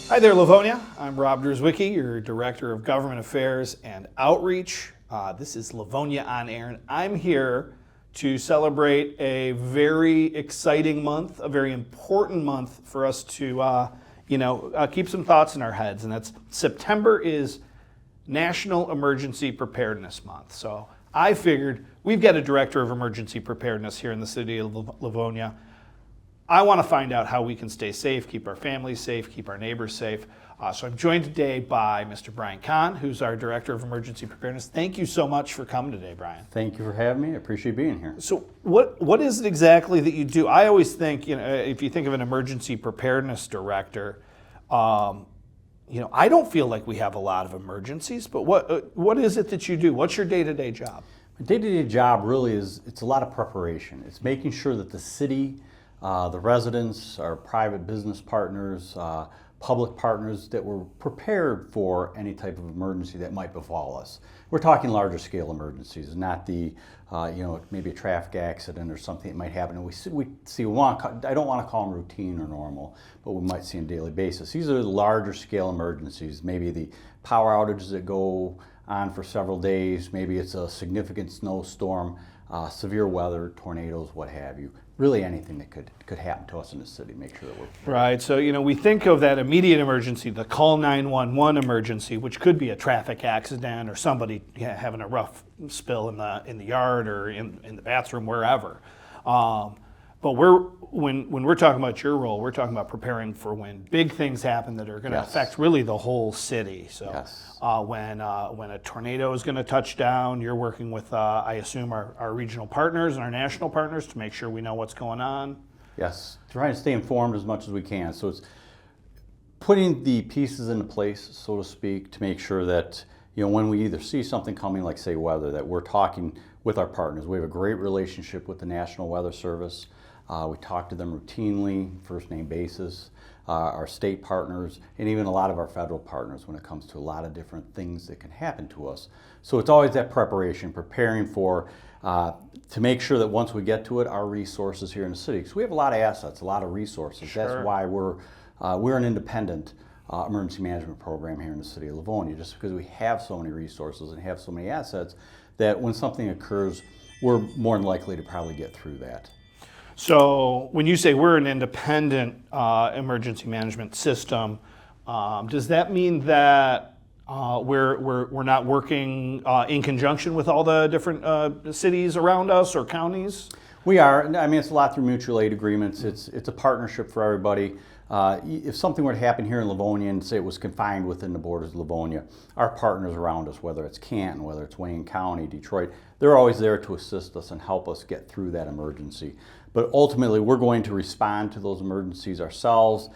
Hi there, Livonia. I'm Rob Druzwicki, your Director of Government Affairs and Outreach. This is Livonia on Air, and I'm here to celebrate a very exciting month, a very important month for us to, keep some thoughts in our heads, and that's September is National Emergency Preparedness Month. So I figured we've got a Director of Emergency Preparedness here in the city of Livonia. I want to find out how we can stay safe, keep our families safe, keep our neighbors safe. So I'm joined today by Mr. Brian Kahn, who's our Director of Emergency Preparedness. Thank you so much for coming today, Brian. Thank you for having me. I appreciate being here. So what is it exactly that you do? I always think, if you think of an emergency preparedness director, I don't feel like we have a lot of emergencies, but what is it that you do? What's your day-to-day job? My day-to-day job really it's a lot of preparation. It's making sure that the city, the residents, our private business partners, public partners, that we're prepared for any type of emergency that might befall us. We're talking larger scale emergencies, not the, maybe a traffic accident or something that might happen. And I don't want to call them routine or normal, but we might see on a daily basis. These are the larger scale emergencies, maybe the power outages that go on for several days, maybe it's a significant snowstorm, severe weather, tornadoes, what have you. Really anything that could happen to us in the city, make sure that we're prepared. Right, so we think of that immediate emergency, the call 911 emergency, which could be a traffic accident or somebody having a rough spill in the yard or in the bathroom, wherever. But when we're talking about your role, we're talking about preparing for when big things happen that are going to affect really the whole city. So when a tornado is going to touch down, you're working with, I assume, our regional partners and our national partners to make sure we know what's going on. Yes, trying to stay informed as much as we can. So it's putting the pieces into place, so to speak, to make sure that when we either see something coming, like say weather, that we're talking with our partners. We have a great relationship with the National Weather Service. We talk to them routinely, first name basis, our state partners, and even a lot of our federal partners when it comes to a lot of different things that can happen to us. So it's always that preparation, preparing for, to make sure that once we get to it, our resources here in the city, because we have a lot of assets, a lot of resources. Sure. That's why we're an independent emergency management program here in the city of Livonia, just because we have so many resources and have so many assets that when something occurs, we're more than likely to probably get through that. So when you say we're an independent emergency management system, does that mean that we're not working in conjunction with all the different cities around us or counties? We are. I mean, it's a lot through mutual aid agreements. It's a partnership for everybody. If something were to happen here in Livonia and say it was confined within the borders of Livonia, our partners around us, whether it's Canton, whether it's Wayne County, Detroit, they're always there to assist us and help us get through that emergency. But ultimately, we're going to respond to those emergencies ourselves.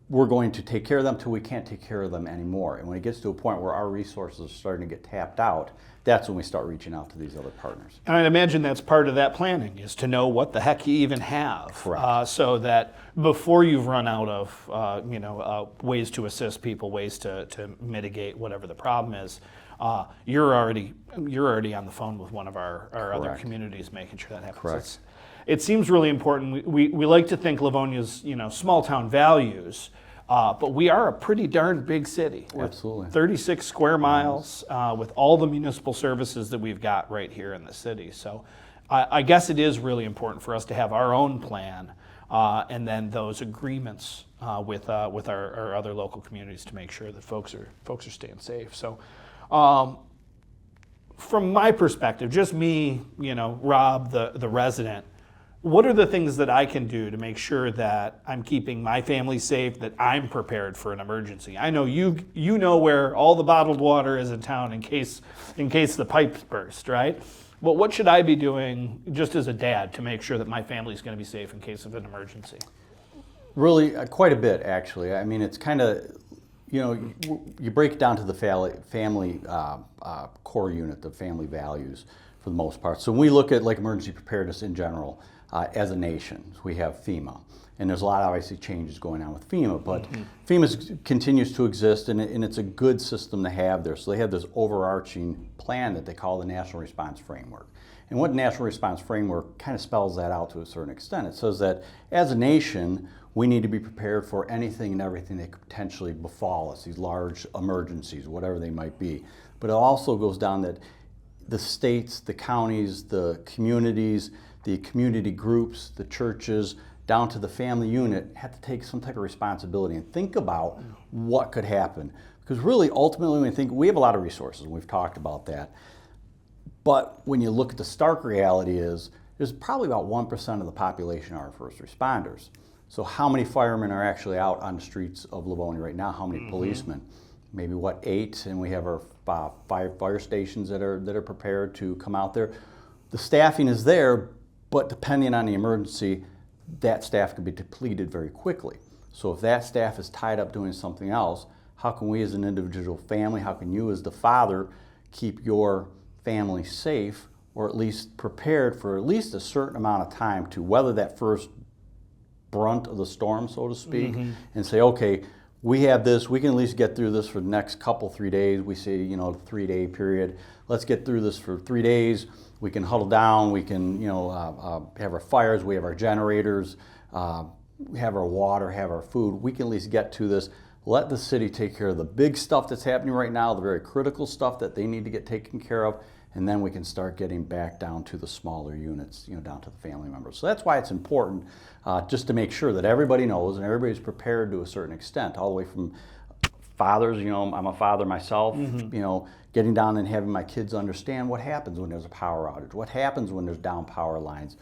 We're going to take care of them till we can't take care of them anymore. And when it gets to a point where our resources are starting to get tapped out, that's when we start reaching out to these other partners. And I'd imagine that's part of that planning, is to know what the heck you even have. Correct. So that before you've run out of ways to assist people, ways to mitigate whatever the problem is, you're already on the phone with one of our other communities, making sure that happens. Correct. It seems really important. We like to think Livonia's small town values, but we are a pretty darn big city. Absolutely. 36 square miles with all the municipal services that we've got right here in the city. So I guess it is really important for us to have our own plan and then those agreements with our other local communities to make sure that folks are staying safe. So from my perspective, just me, Rob, the resident, what are the things that I can do to make sure that I'm keeping my family safe, that I'm prepared for an emergency? I know you know where all the bottled water is in town in case the pipes burst, right? But what should I be doing just as a dad to make sure that my family's going to be safe in case of an emergency? Really, quite a bit, actually. I mean, it's kind of, you break it down to the family core unit, the family values for the most part. So when we look at like emergency preparedness in general, as a nation. We have FEMA. And there's a lot of obviously changes going on with FEMA, but FEMA continues to exist, and it's a good system to have there. So they have this overarching plan that they call the National Response Framework. And what National Response Framework kind of spells that out to a certain extent. It says that as a nation, we need to be prepared for anything and everything that could potentially befall us, these large emergencies, whatever they might be. But it also goes down that the states, the counties, the communities, the community groups, the churches, down to the family unit, have to take some type of responsibility and think about what could happen. Because really, ultimately, when we think, we have a lot of resources, and we've talked about that. But when you look at the stark reality is, there's probably about 1% of the population are first responders. So how many firemen are actually out on the streets of Livonia right now? How many policemen? Maybe 8, and we have our fire stations that are prepared to come out there. The staffing is there, but depending on the emergency, that staff can be depleted very quickly. So if that staff is tied up doing something else, how can we as an individual family, how can you as the father keep your family safe, or at least prepared for at least a certain amount of time to weather that first brunt of the storm, so to speak, and say, okay, we have this, we can at least get through this for the next 3 days. We say, 3-day period. Let's get through this for 3 days. We can huddle down, we can, have our fires, we have our generators, we have our water, have our food. We can at least get to this. Let the city take care of the big stuff that's happening right now, the very critical stuff that they need to get taken care of, and then we can start getting back down to the smaller units, down to the family members. So that's why it's important just to make sure that everybody knows and everybody's prepared to a certain extent, all the way from fathers, I'm a father myself, getting down and having my kids understand what happens when there's a power outage, what happens when there's down power lines.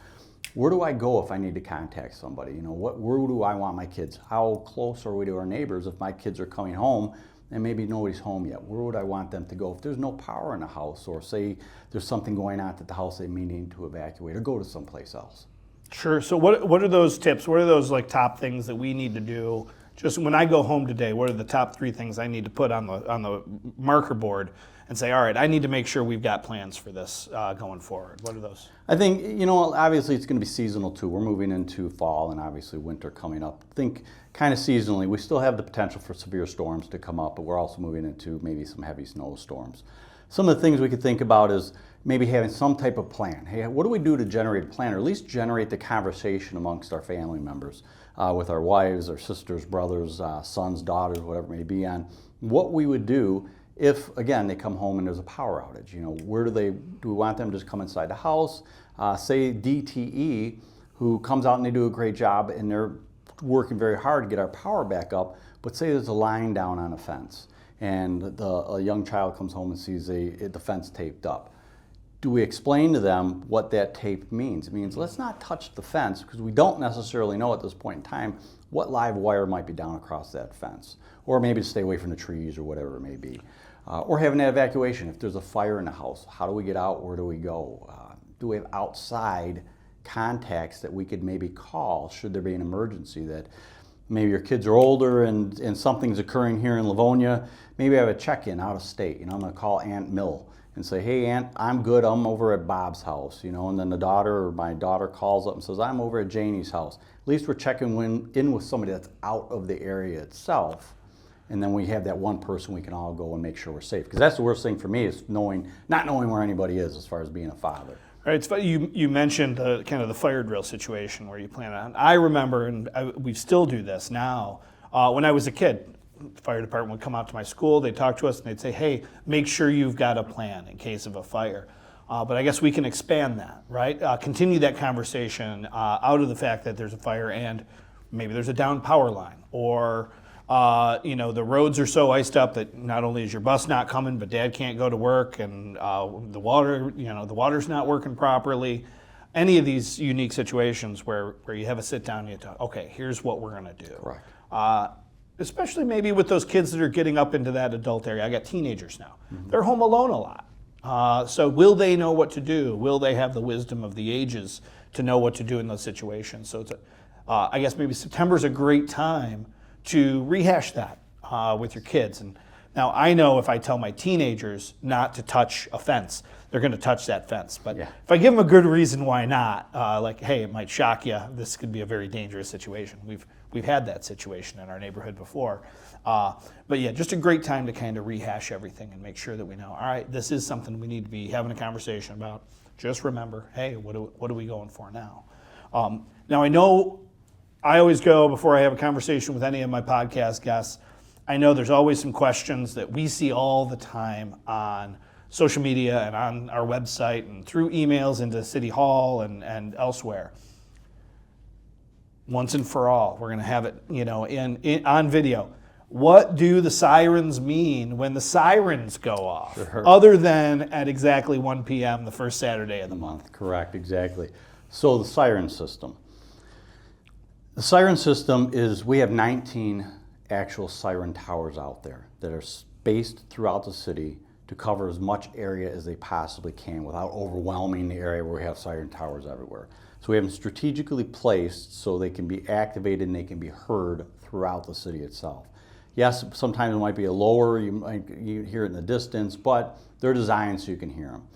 Where do I go if I need to contact somebody? Where do I want my kids? How close are we to our neighbors if my kids are coming home and maybe nobody's home yet? Where would I want them to go if there's no power in the house, or say there's something going on at the house they may need to evacuate or go to someplace else? Sure. So what are those tips? What are those top things that we need to do? Just when I go home today, what are the top 3 things I need to put on the marker board and say, all right, I need to make sure we've got plans for this going forward? What are those? I think, obviously it's going to be seasonal too. We're moving into fall and obviously winter coming up. Think kind of seasonally. We still have the potential for severe storms to come up, but we're also moving into maybe some heavy snowstorms. Some of the things we could think about is maybe having some type of plan. Hey, what do we do to generate a plan, or at least generate the conversation amongst our family members, with our wives, our sisters, brothers, sons, daughters, whatever it may be, on what we would do if, again, they come home and there's a power outage. Where do we want them to just come inside the house? Say DTE, who comes out and they do a great job and they're working very hard to get our power back up, but say there's a line down on a fence and a young child comes home and sees the fence taped up. Do we explain to them what that tape means? It means let's not touch the fence, because we don't necessarily know at this point in time what live wire might be down across that fence, or maybe to stay away from the trees or whatever it may be. Or having an evacuation. If there's a fire in the house, how do we get out? Where do we go? Do we have outside contacts that we could maybe call should there be an emergency? That maybe your kids are older and something's occurring here in Livonia. Maybe I have a check-in out of state. I'm going to call Aunt Mill and say, hey, Aunt, I'm good. I'm over at Bob's house. And then my daughter calls up and says, I'm over at Janie's house. At least we're checking in with somebody that's out of the area itself. And then we have that one person we can all go and make sure we're safe. Because that's the worst thing for me, is not knowing where anybody is as far as being a father. All right, it's funny you mentioned kind of the fire drill situation where you plan on. I remember, and we still do this now, when I was a kid, the fire department would come out to my school, they'd talk to us and they'd say, hey, make sure you've got a plan in case of a fire. But I guess we can expand that, right? Continue that conversation out of the fact that there's a fire and maybe there's a down power line, or the roads are so iced up that not only is your bus not coming, but Dad can't go to work, and the water's not working properly. Any of these unique situations where you have a sit down and you talk, okay, here's what we're going to do. Correct. Especially maybe with those kids that are getting up into that adult area. I got teenagers now. Mm-hmm. They're home alone a lot. So will they know what to do? Will they have the wisdom of the ages to know what to do in those situations? So I guess maybe September's a great time to rehash that with your kids. And Now, I know if I tell my teenagers not to touch a fence, they're going to touch that fence. But Yeah. if I give them a good reason why not, like, hey, it might shock you. This could be a very dangerous situation. We've had that situation in our neighborhood before. But yeah, just a great time to kind of rehash everything and make sure that we know, all right, this is something we need to be having a conversation about. Just remember, hey, what are we going for now? Now, I know I always go, before I have a conversation with any of my podcast guests, I know there's always some questions that we see all the time on social media and on our website and through emails into City Hall and elsewhere. Once and for all, we're going to have it, on video. What do the sirens mean when the sirens go off, Sure. other than at exactly 1 p.m. the first Saturday of the month? Correct, exactly. So the siren system. The siren system is, we have 19 actual siren towers out there that are spaced throughout the city to cover as much area as they possibly can without overwhelming the area where we have siren towers everywhere. So we have them strategically placed so they can be activated and they can be heard throughout the city itself. Yes, sometimes it might be a lower, you hear it in the distance, but they're designed so you can hear them.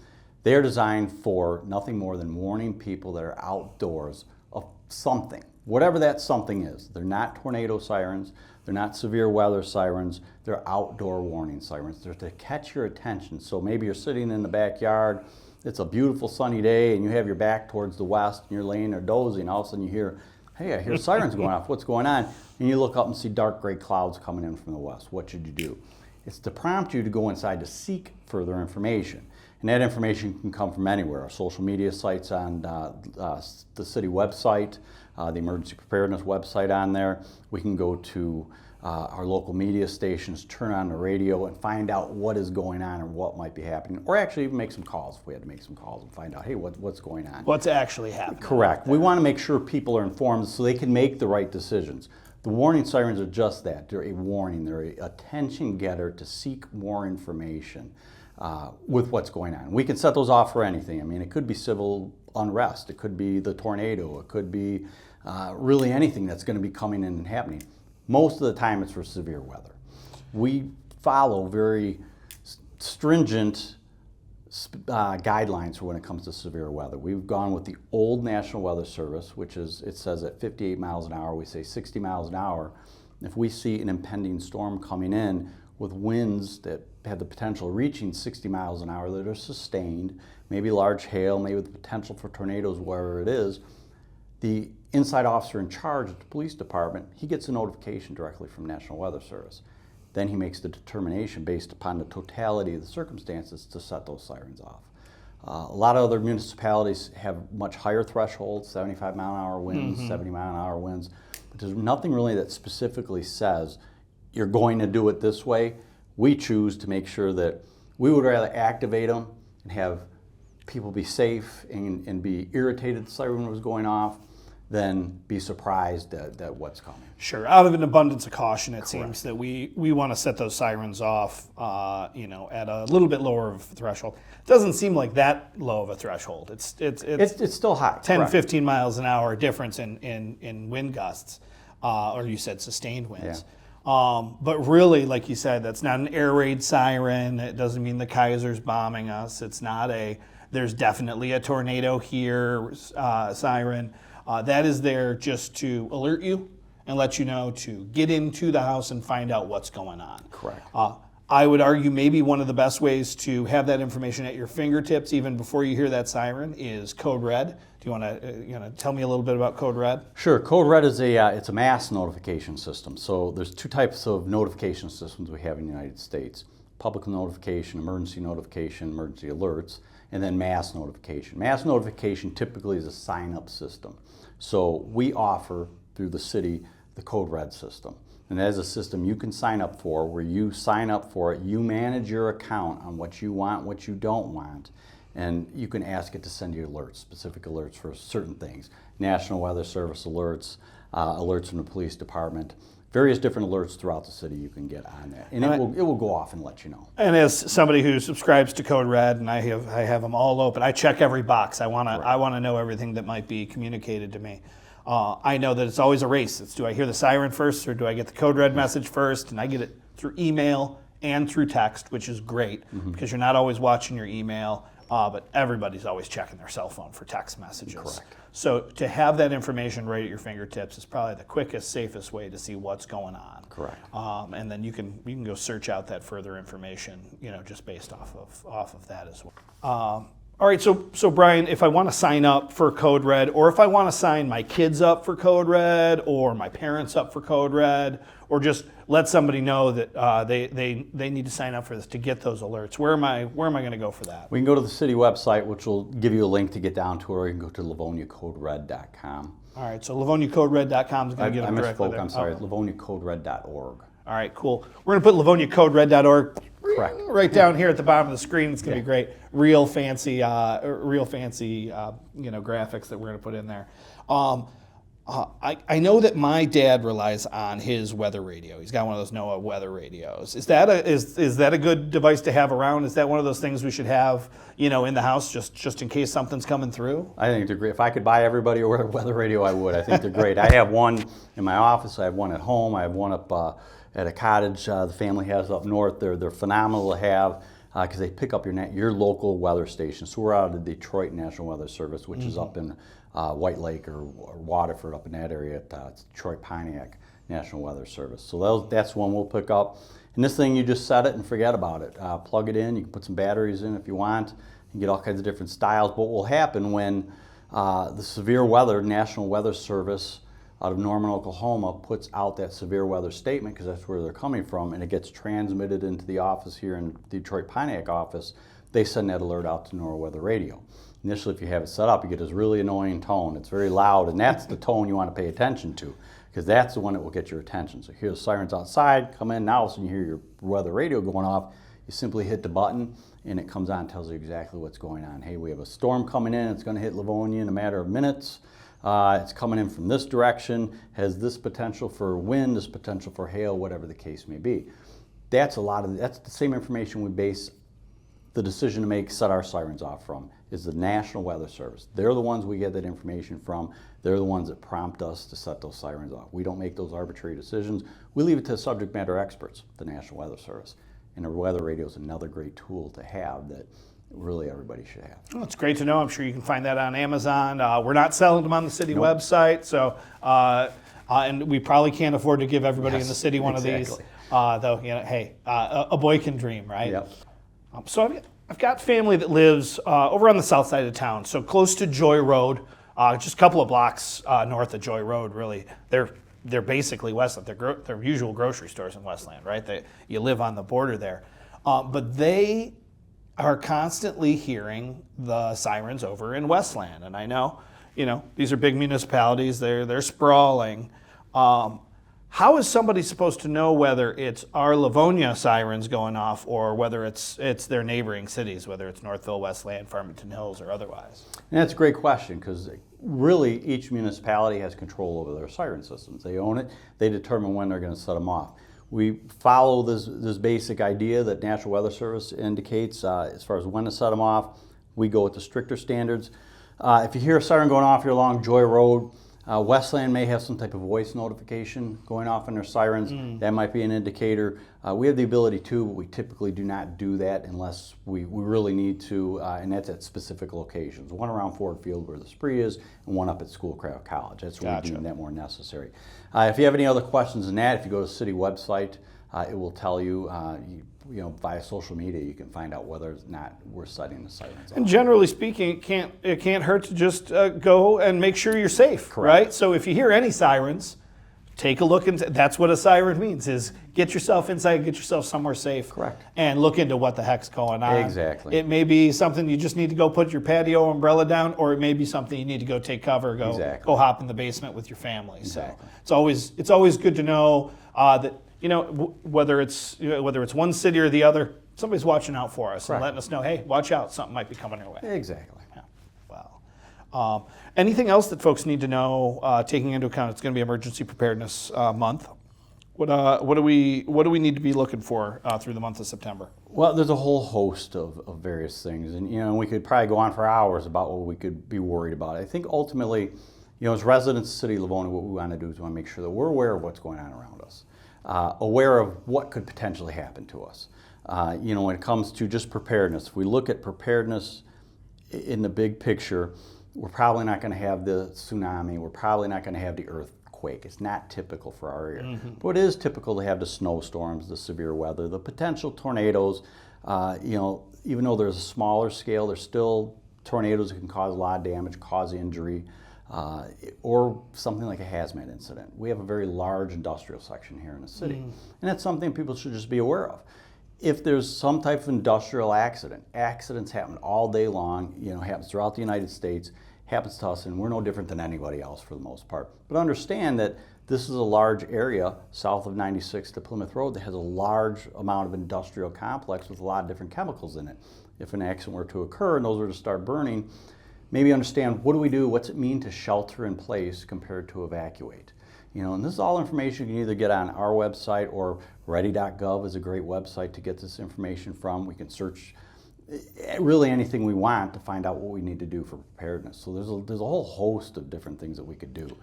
They're designed for nothing more than warning people that are outdoors of something, whatever that something is. They're not tornado sirens, they're not severe weather sirens, they're outdoor warning sirens. They're to catch your attention. So maybe you're sitting in the backyard, it's a beautiful sunny day, and you have your back towards the west, and you're laying there dozing, all of a sudden you hear, hey, I hear sirens going off, what's going on? And you look up and see dark gray clouds coming in from the west. What should you do? It's to prompt you to go inside to seek further information. And that information can come from anywhere. Our social media sites on the city website, the emergency preparedness website on there. We can go to our local media stations, turn on the radio and find out what is going on and what might be happening. Or actually even make some calls if we had to make some calls and find out, hey, what's going on? What's actually happening? Correct. We want to make sure people are informed so they can make the right decisions. The warning sirens are just that. They're a warning. They're an attention getter to seek more information with what's going on. We can set those off for anything. I mean, it could be civil unrest. It could be the tornado. It could be really anything that's going to be coming in and happening. Most of the time it's for severe weather. We follow very stringent guidelines for when it comes to severe weather. We've gone with the old National Weather Service, which is, it says at 58 miles an hour, we say 60 miles an hour. If we see an impending storm coming in with winds that have the potential of reaching 60 miles an hour that are sustained, maybe large hail, maybe the potential for tornadoes wherever it is, the inside officer in charge of the police department, he gets a notification directly from National Weather Service. Then he makes the determination based upon the totality of the circumstances to set those sirens off. A lot of other municipalities have much higher thresholds, 75 mile an hour winds, 70 mile an hour winds, but there's nothing really that specifically says you're going to do it this way. We choose to make sure that we would rather activate them and have people be safe and be irritated the siren was going off than be surprised at what's coming. Sure. Out of an abundance of caution, it seems that we want to set those sirens off, at a little bit lower of a threshold. It doesn't seem like that low of a threshold. It's still high. 10, correct. 15 miles an hour difference in wind gusts, or you said sustained winds. Yeah. But really, like you said, that's not an air raid siren. It doesn't mean the Kaiser's bombing us. It's not there's definitely a tornado here siren. That is there just to alert you and let you know to get into the house and find out what's going on. Correct. I would argue maybe one of the best ways to have that information at your fingertips even before you hear that siren is Code Red. Do you want to tell me a little bit about Code Red? Sure. Code Red is it's a mass notification system. So there's two types of notification systems we have in the United States: public notification, emergency alerts, and then mass notification. Mass notification typically is a sign-up system. So we offer through the city the Code Red system. And that is a system you can sign up for, where you sign up for it, you manage your account on what you want, what you don't want, and you can ask it to send you alerts, specific alerts for certain things. National Weather Service alerts, alerts from the police department, various different alerts throughout the city you can get on that. And it will go off and let you know. And as somebody who subscribes to Code Red, and I have them all open, I check every box. I want to know everything that might be communicated to me. I know that it's always a race. It's, do I hear the siren first or do I get the Code Red message first? And I get it through email and through text, which is great because you're not always watching your email, but everybody's always checking their cell phone for text messages. Correct. So to have that information right at your fingertips is probably the quickest, safest way to see what's going on. Correct. And then you can go search out that further information, just based off of that as well. All right, so Brian, if I want to sign up for Code Red, or if I want to sign my kids up for Code Red, or my parents up for Code Red, or just let somebody know that they need to sign up for this to get those alerts, where am I going to go for that? We can go to the city website, which will give you a link to get down to it, or you can go to LivoniaCodeRed.com. All right, so LivoniaCodeRed.com is going to get them directly there. I'm sorry, LivoniaCodeRed.org. All right, cool. We're going to put LivoniaCodeRed.org Correct. right down here at the bottom of the screen. It's going to be great. Real fancy, graphics that we're going to put in there. I know that my dad relies on his weather radio. He's got one of those NOAA weather radios. Is that a good device to have around? Is that one of those things we should have, in the house just in case something's coming through? I think they're great. If I could buy everybody a weather radio, I would. I think they're great. I have one in my office. I have one at home. I have one up at a cottage the family has up north. They're phenomenal to have because they pick up your local weather station. So we're out of the Detroit National Weather Service, which is up in White Lake or Waterford, up in that area at Detroit Pontiac National Weather Service. So that's one we'll pick up. And this thing, you just set it and forget about it. Plug it in. You can put some batteries in if you want. You can get all kinds of different styles. But what will happen when the severe weather, National Weather Service out of Norman, Oklahoma, puts out that severe weather statement, because that's where they're coming from, and it gets transmitted into the office here in the Detroit Pontiac office, they send that alert out to NOAA Weather Radio. Initially, if you have it set up, you get this really annoying tone. It's very loud, and that's the tone you want to pay attention to, because that's the one that will get your attention. So hear the sirens outside, come in, now all of a sudden you hear your weather radio going off. You simply hit the button, and it comes on and tells you exactly what's going on. Hey, we have a storm coming in. It's going to hit Livonia in a matter of minutes. It's coming in from this direction, has this potential for wind, this potential for hail, whatever the case may be. That's the same information we base the decision to make, set our sirens off from, is the National Weather Service. They're the ones we get that information from. They're the ones that prompt us to set those sirens off. We don't make those arbitrary decisions. We leave it to subject matter experts, the National Weather Service. And the weather radio is another great tool to have that really everybody should have. Well, it's great to know. I'm sure you can find that on Amazon. We're not selling them on the city website, so and we probably can't afford to give everybody in the city one of these. Though, hey, a boy can dream, right? Yep. So I've got family that lives over on the south side of town, so close to Joy Road, just a couple of blocks north of Joy Road. Really, they're basically Westland. They're usual grocery stores in Westland, right? You live on the border there, but they are constantly hearing the sirens over in Westland. And I know, these are big municipalities. They're sprawling. How is somebody supposed to know whether it's our Livonia sirens going off or whether it's their neighboring cities, whether it's Northville, Westland, Farmington Hills, or otherwise? And that's a great question, because really each municipality has control over their siren systems. They own it. They determine when they're going to set them off. We follow this basic idea that National Weather Service indicates as far as when to set them off. We go with the stricter standards. If you hear a siren going off here along Joy Road, Westland may have some type of voice notification going off in their sirens. That might be an indicator. We have the ability to, but we typically do not do that unless we really need to, and that's at specific locations. One around Ford Field where the spree is, and one up at Schoolcraft College. That's where we deem that more necessary. If you have any other questions than that, if you go to the city website, it will tell you, via social media, you can find out whether or not we're setting the sirens off. And generally speaking, it can't hurt to just go and make sure you're safe, right? So if you hear any sirens, take a look, and that's what a siren means, is get yourself inside, get yourself somewhere safe. Correct. And look into what the heck's going on. Exactly. It may be something you just need to go put your patio umbrella down, or it may be something you need to go take cover, go hop in the basement with your family. Exactly. So it's always good to know that, whether it's one city or the other, somebody's watching out for us and letting us know, hey, watch out, something might be coming your way. Exactly. Yeah. Wow. Anything else that folks need to know, taking into account it's going to be Emergency Preparedness Month? What do we need to be looking for through the month of September? Well, there's a whole host of various things, and we could probably go on for hours about what we could be worried about. I think ultimately, as residents of the city of Livonia, what we want to do is we want to make sure that we're aware of what's going on around us. aware of what could potentially happen to us. When it comes to just preparedness, if we look at preparedness in the big picture, we're probably not going to have the tsunami, we're probably not going to have the earthquake. It's not typical for our area. But it is typical to have the snowstorms, the severe weather, the potential tornadoes. Even though there's a smaller scale, there's still tornadoes that can cause a lot of damage, cause injury, or something like a hazmat incident. We have a very large industrial section here in the city, and that's something people should just be aware of. If there's some type of industrial accident, accidents happen all day long, happens throughout the United States, happens to us, and we're no different than anybody else for the most part. But understand that this is a large area south of 96 to Plymouth Road that has a large amount of industrial complex with a lot of different chemicals in it. If an accident were to occur and those were to start burning, maybe understand, what do we do? What's it mean to shelter in place compared to evacuate? And this is all information you can either get on our website, or ready.gov is a great website to get this information from. We can search really anything we want to find out what we need to do for preparedness. So there's a whole host of different things that we could do.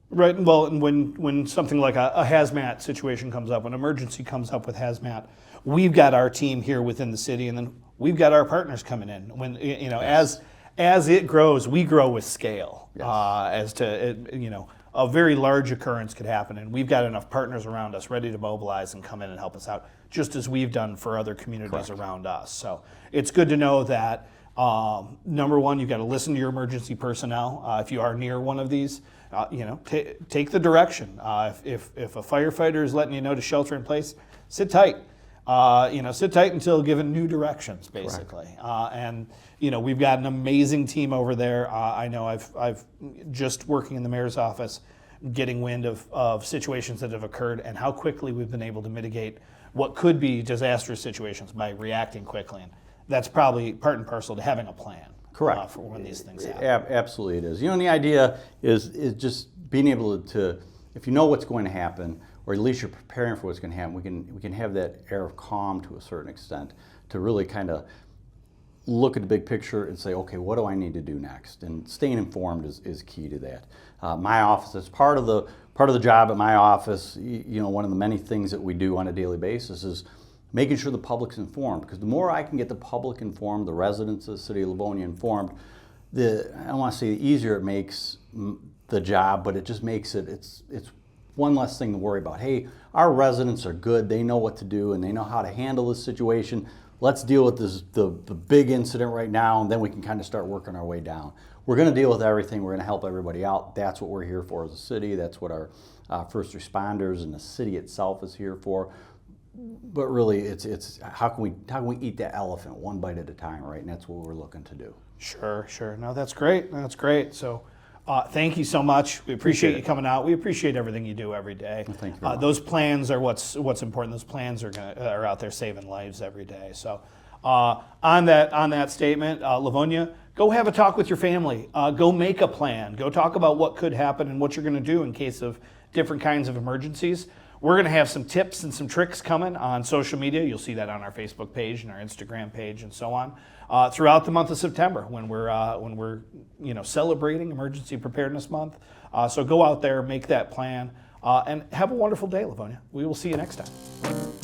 Right. Well, and when something like a hazmat situation comes up, when emergency comes up with hazmat, we've got our team here within the city, and then we've got our partners coming in. When Yes. as it grows, we grow with scale. Yes. As to a very large occurrence could happen, and we've got enough partners around us ready to mobilize and come in and help us out, just as we've done for other communities around us. So it's good to know that, number one, you've got to listen to your emergency personnel. If you are near one of these, take the direction. If a firefighter is letting you know to shelter in place, sit tight. Sit tight until given new directions, basically. And we've got an amazing team over there. I know I've just working in the mayor's office, getting wind of situations that have occurred and how quickly we've been able to mitigate what could be disastrous situations by reacting quickly. And that's probably part and parcel to having a plan. Correct. For when these things happen. Absolutely it is. And the idea is just being able to, if you know what's going to happen, or at least you're preparing for what's going to happen, we can have that air of calm to a certain extent to really kind of look at the big picture and say, okay, what do I need to do next? And staying informed is key to that. My office, as part of the job at my office, one of the many things that we do on a daily basis is making sure the public's informed, because the more I can get the public informed, the residents of the city of Livonia informed, I don't want to say the easier it makes the job, but it just makes it's one less thing to worry about. Hey, our residents are good, they know what to do, and they know how to handle this situation. Let's deal with the big incident right now, and then we can kind of start working our way down. We're going to deal with everything, we're going to help everybody out. That's what we're here for as a city, that's what our first responders and the city itself is here for. But really, it's how can we eat that elephant one bite at a time, right? And that's what we're looking to do. Sure. No, that's great. That's great. So, thank you so much. We appreciate you coming out. We appreciate everything you do every day. Well, thank you very much. Those plans are what's important. Those plans are out there saving lives every day. So, on that statement, Livonia, go have a talk with your family. Go make a plan. Go talk about what could happen and what you're going to do in case of different kinds of emergencies. We're going to have some tips and some tricks coming on social media. You'll see that on our Facebook page and our Instagram page and so on throughout the month of September when we're celebrating Emergency Preparedness Month. So go out there, make that plan, and have a wonderful day, Livonia. We will see you next time.